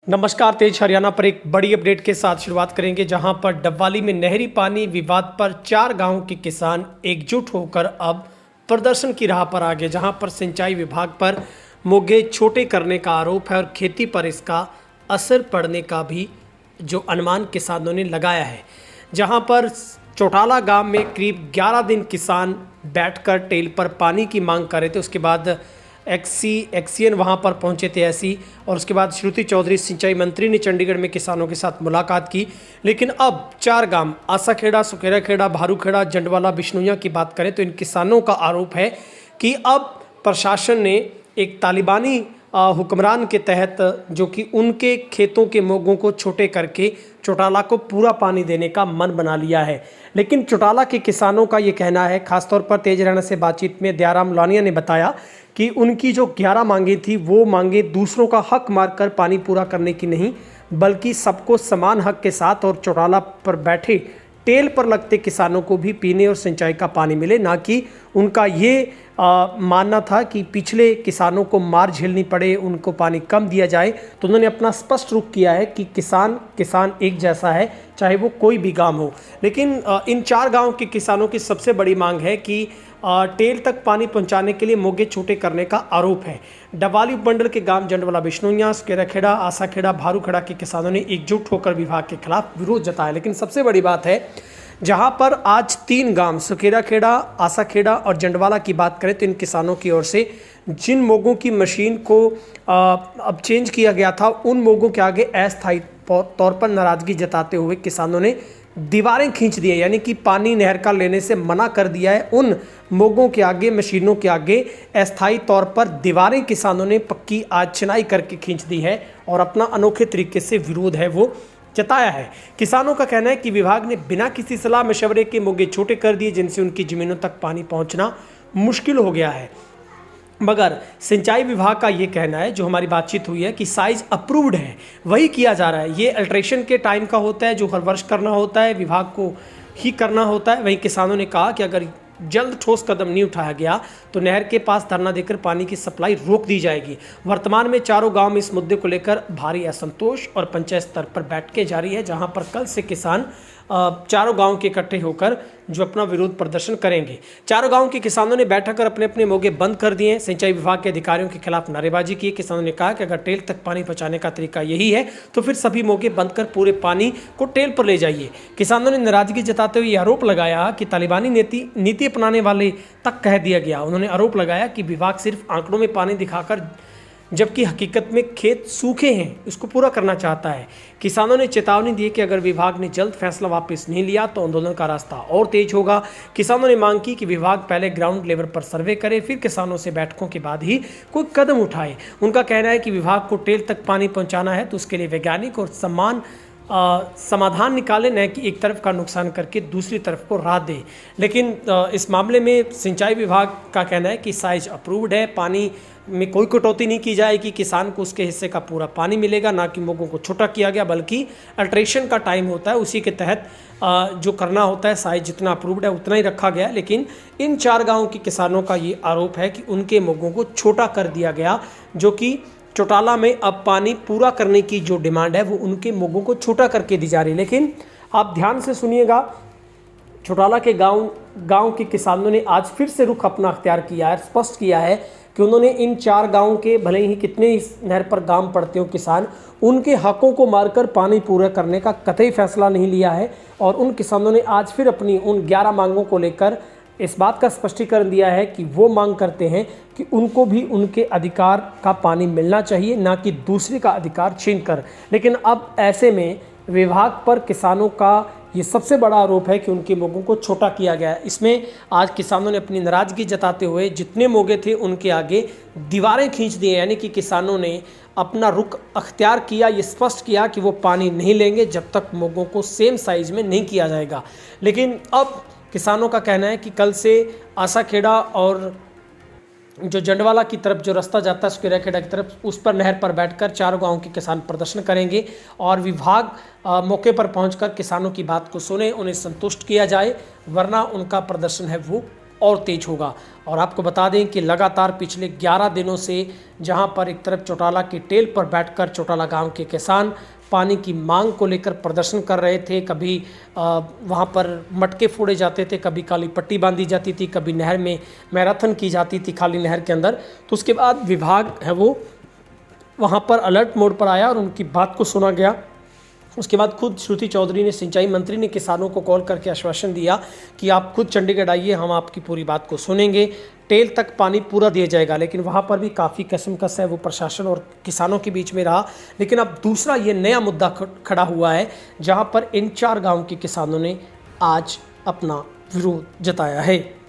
नमस्कार। तेज हरियाणा पर एक बड़ी अपडेट के साथ शुरुआत करेंगे, जहां पर डबवाली में नहरी पानी विवाद पर 4 गांव के किसान एकजुट होकर अब प्रदर्शन की राह पर आ गए, जहां पर सिंचाई विभाग पर मोगे छोटे करने का आरोप है और खेती पर इसका असर पड़ने का भी जो अनुमान किसानों ने लगाया है। जहां पर चौटाला गांव में करीब 11 दिन किसान बैठकर टेल पर पानी की मांग कर रहे थे। उसके बाद एक्सीएन वहां पर पहुंचे थे ऐसी, और उसके बाद श्रुति चौधरी सिंचाई मंत्री ने चंडीगढ़ में किसानों के साथ मुलाकात की। लेकिन अब 4 गांव आसाखेड़ा, सुखेराखेड़ा, भारूखेड़ा, जंडवाला, बिश्नोइयां की बात करें तो इन किसानों का आरोप है कि अब प्रशासन ने एक तालिबानी हुक्मरान के तहत जो कि उनके खेतों के मोगों को छोटे करके चौटाला को पूरा पानी देने का मन बना लिया है। लेकिन चौटाला के किसानों का ये कहना है, खासतौर पर तेज हरियाणा से बातचीत में दयाराम लानिया ने बताया कि उनकी जो 11 मांगे थी वो मांगे दूसरों का हक मारकर पानी पूरा करने की नहीं, बल्कि सबको समान हक के साथ और चौटाला पर बैठे टेल पर लगते किसानों को भी पीने और सिंचाई का पानी मिले। ना कि उनका ये मानना था कि पिछले किसानों को मार झेलनी पड़े, उनको पानी कम दिया जाए। तो उन्होंने अपना स्पष्ट रुख किया है कि किसान एक जैसा है, चाहे वो कोई भी गांव हो। लेकिन इन 4 गांव के किसानों की सबसे बड़ी मांग है कि टेल तक पानी पहुंचाने के लिए मोगे छोटे करने का आरोप है। डबवाली उपमंडल के गांव जंडवाला, बिश्नोइयां, सुखेराखेड़ा, आसाखेड़ा, भारूखेड़ा के किसानों ने एकजुट होकर विभाग के खिलाफ विरोध जताया। लेकिन सबसे बड़ी बात है, जहां पर आज 3 गांव सुखेराखेड़ा, आसाखेड़ा और जंडवाला की बात करें तो इन किसानों की ओर से जिन मोगों की मशीन को अब चेंज किया गया था, उन मोगों के आगे अस्थायी तौर पर नाराजगी जताते हुए किसानों ने दीवारें खींच दी है, यानी कि पानी नहर का लेने से मना कर दिया है। उन मोगों के आगे, मशीनों के आगे अस्थायी तौर पर दीवारें किसानों ने पक्की आज चिनाई करके खींच दी है और अपना अनोखे तरीके से विरोध है वो जताया है। किसानों का कहना है कि विभाग ने बिना किसी सलाह मशवरे के मोगे छोटे कर दिए, जिनसे उनकी जमीनों तक पानी पहुंचना मुश्किल हो गया है। मगर सिंचाई विभाग का ये कहना है, जो हमारी बातचीत हुई है, कि साइज अप्रूव्ड है, वही किया जा रहा है। ये अल्ट्रेशन के टाइम का होता है, जो हर वर्ष करना होता है, विभाग को ही करना होता है। वहीं किसानों ने कहा कि अगर जल्द ठोस कदम नहीं उठाया गया तो नहर के पास धरना देकर पानी की सप्लाई रोक दी जाएगी। वर्तमान में 4 गांव में इस मुद्दे को लेकर भारी असंतोष और पंचायत स्तर पर बैठकें जारी है, जहां पर कल से किसान 4 गांव के इकट्ठे होकर जो अपना विरोध प्रदर्शन करेंगे। 4 गांव के किसानों ने बैठक कर अपने अपने मोगे बंद कर दिए हैं। सिंचाई विभाग के अधिकारियों के खिलाफ नारेबाजी की। किसानों ने कहा कि अगर टेल तक पानी पहुंचाने का तरीका यही है तो फिर सभी मोगे बंद कर पूरे पानी को टेल पर ले जाइए। किसानों ने नाराजगी जताते हुए आरोप लगाया कि तालिबानी नीति अपनाने वाले तक कह दिया गया। उन्होंने आरोप लगाया कि विभाग सिर्फ आंकड़ों में पानी दिखाकर, जबकि हकीकत में खेत सूखे हैं, इसको पूरा करना चाहता है। किसानों ने चेतावनी दी कि अगर विभाग ने जल्द फैसला वापस नहीं लिया तो आंदोलन का रास्ता और तेज होगा। किसानों ने मांग की कि विभाग पहले ग्राउंड लेवल पर सर्वे करे, फिर किसानों से बैठकों के बाद ही कोई कदम उठाए। उनका कहना है कि विभाग को टेल तक पानी पहुँचाना है तो उसके लिए वैज्ञानिक और समाधान निकाले, न कि एक तरफ का नुकसान करके दूसरी तरफ को राहत दे। लेकिन इस मामले में सिंचाई विभाग का कहना है कि साइज अप्रूव्ड है, पानी में कोई कटौती नहीं की जाएगी, किसान को उसके हिस्से का पूरा पानी मिलेगा, ना कि मोगों को छोटा किया गया, बल्कि अल्ट्रेशन का टाइम होता है उसी के तहत जो करना होता है, साइज जितना अप्रूव्ड है उतना ही रखा गया। लेकिन इन 4 गाँव के किसानों का ये आरोप है कि उनके मोगों को छोटा कर दिया गया, जो कि चौटाला में अब पानी पूरा करने की जो डिमांड है वो उनके मोगों को छोटा करके दी जा रही है। लेकिन आप ध्यान से सुनिएगा, चौटाला के गांव के किसानों ने आज फिर से रुख अपना अख्तियार किया है, स्पष्ट किया है कि उन्होंने इन 4 गांव के, भले ही कितने इस नहर पर गांव पड़ते हो किसान, उनके हकों को मारकर पानी पूरा करने का कतई फैसला नहीं लिया है। और उन किसानों ने आज फिर अपनी उन 11 मांगों को लेकर इस बात का स्पष्टीकरण दिया है कि वो मांग करते हैं कि उनको भी उनके अधिकार का पानी मिलना चाहिए, ना कि दूसरे का अधिकार छीन कर। लेकिन अब ऐसे में विभाग पर किसानों का ये सबसे बड़ा आरोप है कि उनके मोगों को छोटा किया गया है। इसमें आज किसानों ने अपनी नाराजगी जताते हुए जितने मोगे थे उनके आगे दीवारें खींच दी, यानी कि किसानों ने अपना रुख अख्तियार किया, ये स्पष्ट किया कि वो पानी नहीं लेंगे जब तक मोगों को सेम साइज में नहीं किया जाएगा। लेकिन अब किसानों का कहना है कि कल से आसाखेड़ा और जो जंडवाला की तरफ जो रास्ता जाता है सुखेराखेड़ा की तरफ, उस पर नहर पर बैठकर 4 गांव के किसान प्रदर्शन करेंगे और विभाग मौके पर पहुंचकर किसानों की बात को सुने, उन्हें संतुष्ट किया जाए, वरना उनका प्रदर्शन है वो और तेज होगा। और आपको बता दें कि लगातार पिछले 11 दिनों से जहां पर एक तरफ चौटाला की टेल पर बैठकर चौटाला गांव के किसान पानी की मांग को लेकर प्रदर्शन कर रहे थे, कभी वहां पर मटके फोड़े जाते थे, कभी काली पट्टी बांधी जाती थी, कभी नहर में मैराथन की जाती थी खाली नहर के अंदर। तो उसके बाद विभाग है वो वहां पर अलर्ट मोड पर आया और उनकी बात को सुना गया। उसके बाद खुद श्रुति चौधरी ने, सिंचाई मंत्री ने, किसानों को कॉल करके आश्वासन दिया कि आप खुद चंडीगढ़ आइए, हम आपकी पूरी बात को सुनेंगे, टेल तक पानी पूरा दिया जाएगा। लेकिन वहाँ पर भी काफ़ी कसमकस है वो प्रशासन और किसानों के बीच में रहा। लेकिन अब दूसरा ये नया मुद्दा खड़ा हुआ है जहाँ पर इन 4 गाँव के किसानों ने आज अपना विरोध जताया है।